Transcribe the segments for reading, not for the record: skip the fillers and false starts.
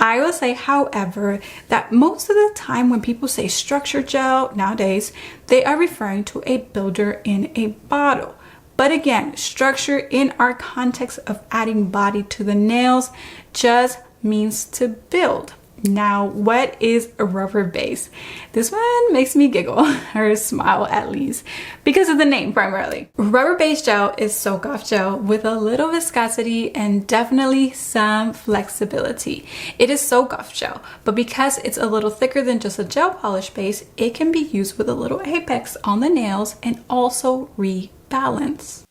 I will say, however, that most of the time when people say structure gel nowadays, they are referring to a builder in a bottle. But again, structure in our context of adding body to the nails just means to build. Now, what is a rubber base? This one makes me giggle, or smile at least, because of the name primarily. Rubber base gel is soak-off gel with a little viscosity and definitely some flexibility. It is soak-off gel, but because it's a little thicker than just a gel polish base, it can be used with a little apex on the nails and also rebalance.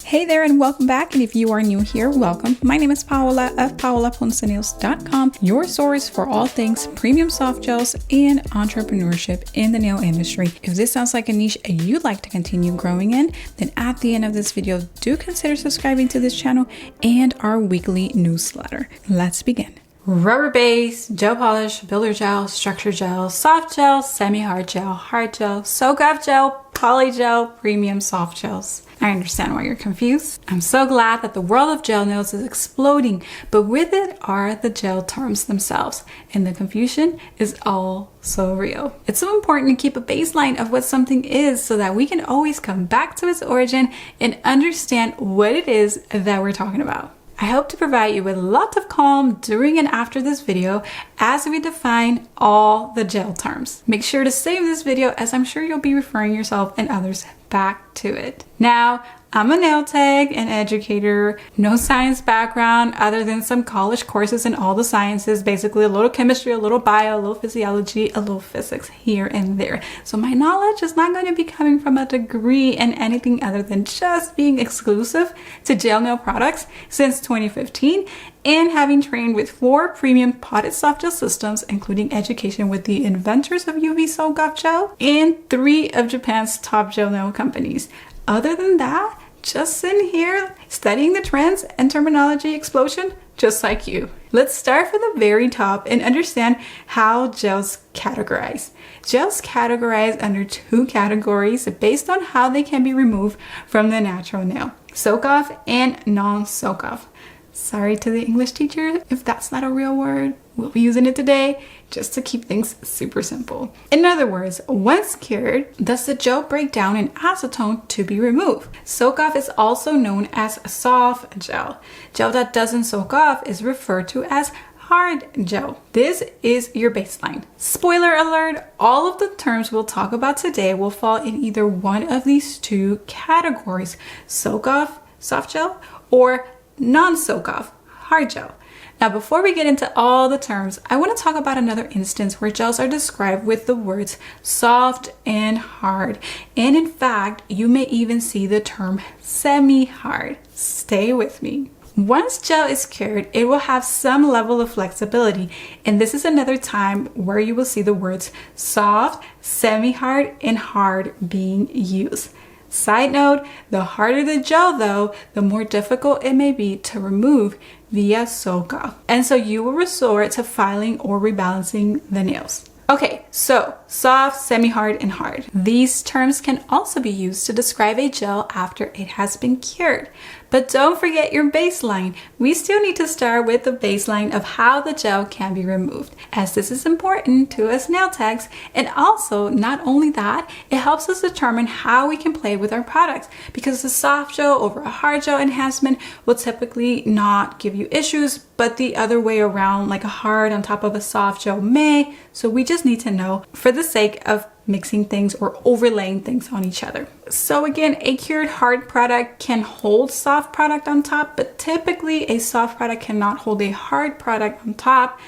Hey there and welcome back, and if you are new here, welcome. My name is Paola of PaolaPonceNails.com, your source for all things premium soft gels and entrepreneurship in the nail industry. If this sounds like a niche you'd like to continue growing in, then at the end of this video, do consider subscribing to this channel and our weekly newsletter. Let's begin. Rubber base, gel polish, builder gel, structure gel, soft gel, semi-hard gel, hard gel, soak-off gel, poly gel, premium soft gels. I understand why you're confused. I'm so glad that the world of gel nails is exploding, but with it are the gel terms themselves, and the confusion is all so real. It's so important to keep a baseline of what something is so that we can always come back to its origin and understand what it is that we're talking about. I hope to provide you with lots of calm during and after this video as we define all the gel terms. Make sure to save this video, as I'm sure you'll be referring yourself and others back to it. Now, I'm a nail tech and educator, no science background other than some college courses in all the sciences, basically a little chemistry, a little bio, a little physiology, a little physics here and there. So my knowledge is not going to be coming from a degree in anything other than just being exclusive to gel nail products since 2015 and having trained with 4 premium potted soft gel systems, including education with the inventors of UV soak-off gel and 3 of Japan's top gel nail companies. Other than that, just sitting here studying the trends and terminology explosion just like you. Let's start from the very top and understand how gels categorize. Gels categorize under 2 categories based on how they can be removed from the natural nail: soak-off and non-soak-off. Sorry to the English teacher if that's not a real word. We'll be using it today just to keep things super simple. In other words, once cured, does the gel break down in acetone to be removed? Soak-off is also known as soft gel. Gel that doesn't soak off is referred to as hard gel. This is your baseline. Spoiler alert, all of the terms we'll talk about today will fall in either one of these 2 categories: soak-off, soft gel, or non-soak-off, hard gel. Now, before we get into all the terms, I want to talk about another instance where gels are described with the words soft and hard. And in fact, you may even see the term semi-hard. Stay with me. Once gel is cured, it will have some level of flexibility, and this is another time where you will see the words soft, semi-hard, and hard being used. Side note, the harder the gel though, the more difficult it may be to remove via soak-off. And so you will resort to filing or rebalancing the nails. Okay, so soft, semi-hard, and hard. These terms can also be used to describe a gel after it has been cured. But don't forget your baseline. We still need to start with the baseline of how the gel can be removed, as this is important to us nail techs. And also, not only that, it helps us determine how we can play with our products, because the soft gel over a hard gel enhancement will typically not give you issues, but the other way around, like a hard on top of a soft gel may. So we just need to know for the sake of mixing things or overlaying things on each other. So again, a cured hard product can hold soft product on top, but typically a soft product cannot hold a hard product on top.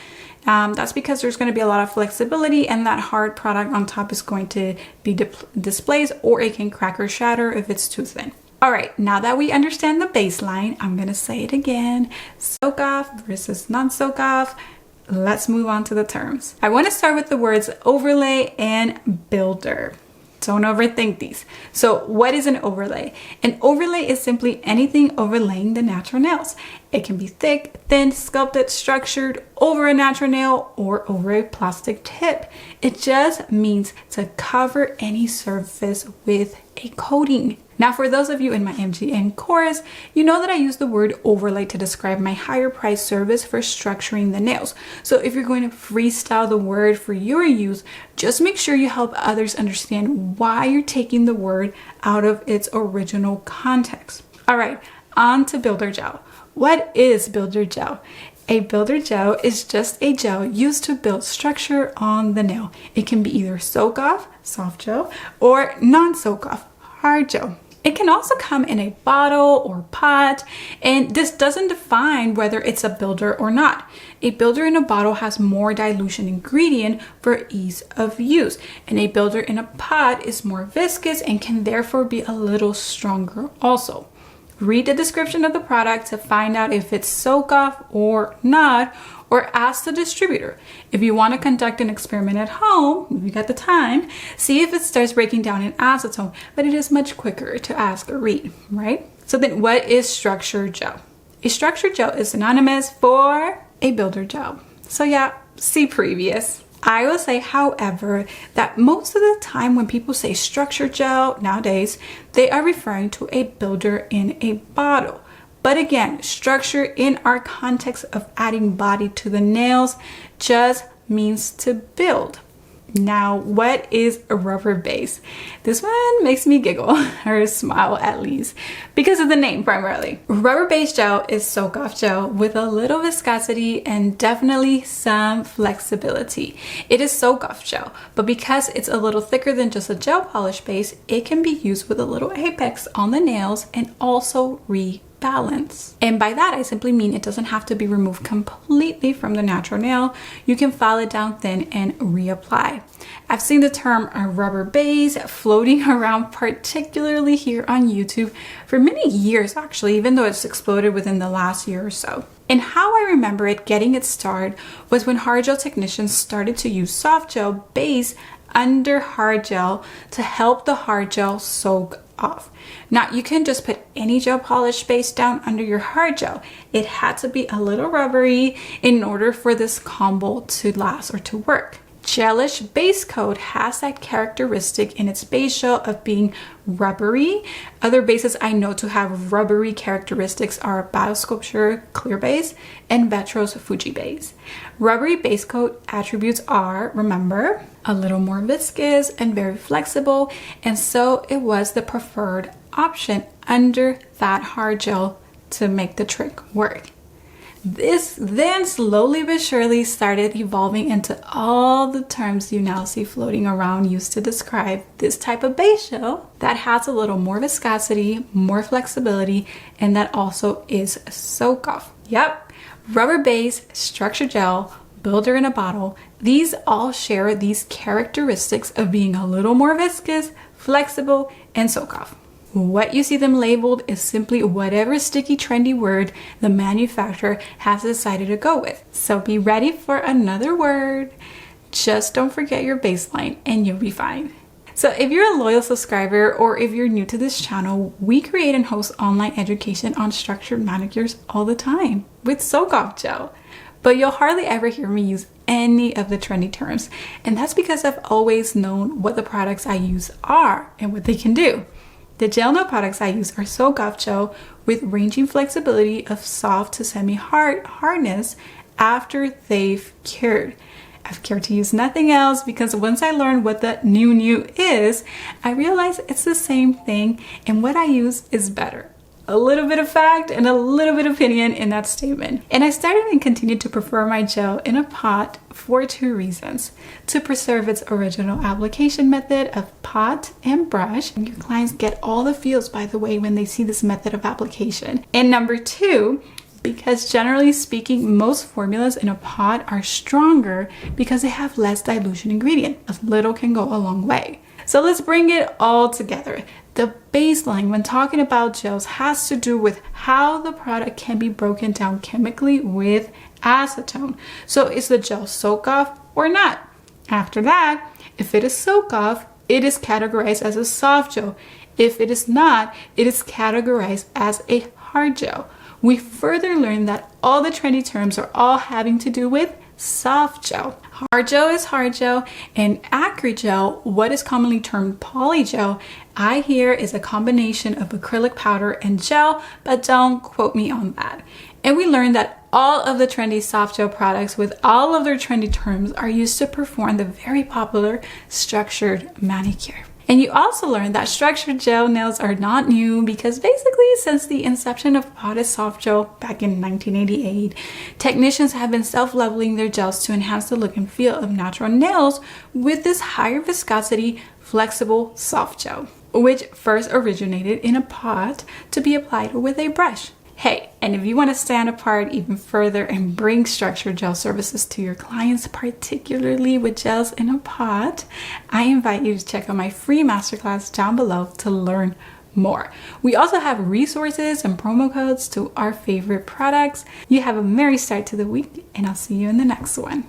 That's because there's going to be a lot of flexibility, and that hard product on top is going to be displaced, or it can crack or shatter if it's too thin. All right, now that we understand the baseline, I'm going to say it again: soak off versus non-soak off. Let's move on to the terms. I want to start with the words overlay and builder. Don't overthink these. So what is an overlay? An overlay is simply anything overlaying the natural nails. It can be thick, thin, sculpted, structured, over a natural nail, or over a plastic tip. It just means to cover any surface with a coating. Now, for those of you in my MGN course, you know that I use the word overlay to describe my higher price service for structuring the nails. So if you're going to freestyle the word for your use, just make sure you help others understand why you're taking the word out of its original context. All right, on to Builder Gel. What is Builder Gel? A builder gel is just a gel used to build structure on the nail. It can be either soak off, soft gel, or non-soak off, hard gel. It can also come in a bottle or pot, and this doesn't define whether it's a builder or not. A builder in a bottle has more dilution ingredient for ease of use, and a builder in a pot is more viscous and can therefore be a little stronger also. Read the description of the product to find out if it's soak off or not, or ask the distributor. If you want to conduct an experiment at home, if you got the time, see if it starts breaking down in acetone, but it is much quicker to ask or read, right? So then what is structured gel? A structured gel is synonymous for a builder gel. So yeah, see previous. I will say, however, that most of the time when people say structured gel nowadays, they are referring to a builder in a bottle. But again, structure in our context of adding body to the nails just means to build. Now, what is a rubber base? This one makes me giggle, or smile at least, because of the name primarily. Rubber base gel is soak-off gel with a little viscosity and definitely some flexibility. It is soak-off gel, but because it's a little thicker than just a gel polish base, it can be used with a little apex on the nails and also rebalance. And by that, I simply mean it doesn't have to be removed completely from the natural nail. You can file it down thin and reapply. I've seen the term a rubber base floating around, particularly here on YouTube, for many years actually, even though it's exploded within the last year or so. And how I remember it getting its start was when hard gel technicians started to use soft gel base under hard gel to help the hard gel soak off. Now, you can just put any gel polish base down under your hard gel. It had to be a little rubbery in order for this combo to last or to work. Gelish base coat has that characteristic in its base gel of being rubbery. Other bases I know to have rubbery characteristics are Biosculpture Clear Base and Vetro's Fuji Base. Rubbery base coat attributes are, remember, a little more viscous and very flexible, and so it was the preferred option under that hard gel to make the trick work. This then slowly but surely started evolving into all the terms you now see floating around used to describe this type of base gel that has a little more viscosity, more flexibility, and that also is soak off. Yep, rubber base, structured gel, builder in a bottle, these all share these characteristics of being a little more viscous, flexible, and soak off. What you see them labeled is simply whatever sticky trendy word the manufacturer has decided to go with. So be ready for another word. Just don't forget your baseline and you'll be fine. So if you're a loyal subscriber or if you're new to this channel, we create and host online education on structured manicures all the time with soak-off gel. But you'll hardly ever hear me use any of the trendy terms. And that's because I've always known what the products I use are and what they can do. The gel nail products I use are soak-off gel with ranging flexibility of soft to semi-hard hardness after they've cured. I've cared to use nothing else because once I learned what the new is, I realized it's the same thing and what I use is better. A little bit of fact and a little bit of opinion in that statement. And I started and continued to prefer my gel in a pot for two reasons. To preserve its original application method of pot and brush. And your clients get all the feels, by the way, when they see this method of application. And number two, because generally speaking, most formulas in a pot are stronger because they have less dilution ingredient. A little can go a long way. So let's bring it all together. The baseline when talking about gels has to do with how the product can be broken down chemically with acetone. So is the gel soak off or not? After that, if it is soak off, it is categorized as a soft gel. If it is not, it is categorized as a hard gel. We further learned that all the trendy terms are all having to do with soft gel. Hard gel is hard gel, and acrygel, what is commonly termed polygel, I hear is a combination of acrylic powder and gel, but don't quote me on that. And we learned that all of the trendy soft gel products with all of their trendy terms are used to perform the very popular structured manicure. And you also learned that structured gel nails are not new because basically since the inception of potted soft gel back in 1988, technicians have been self-leveling their gels to enhance the look and feel of natural nails with this higher viscosity, flexible soft gel, which first originated in a pot to be applied with a brush. Hey, and if you want to stand apart even further and bring structured gel services to your clients, particularly with gels in a pot, I invite you to check out my free masterclass down below to learn more. We also have resources and promo codes to our favorite products. You have a merry start to the week, and I'll see you in the next one.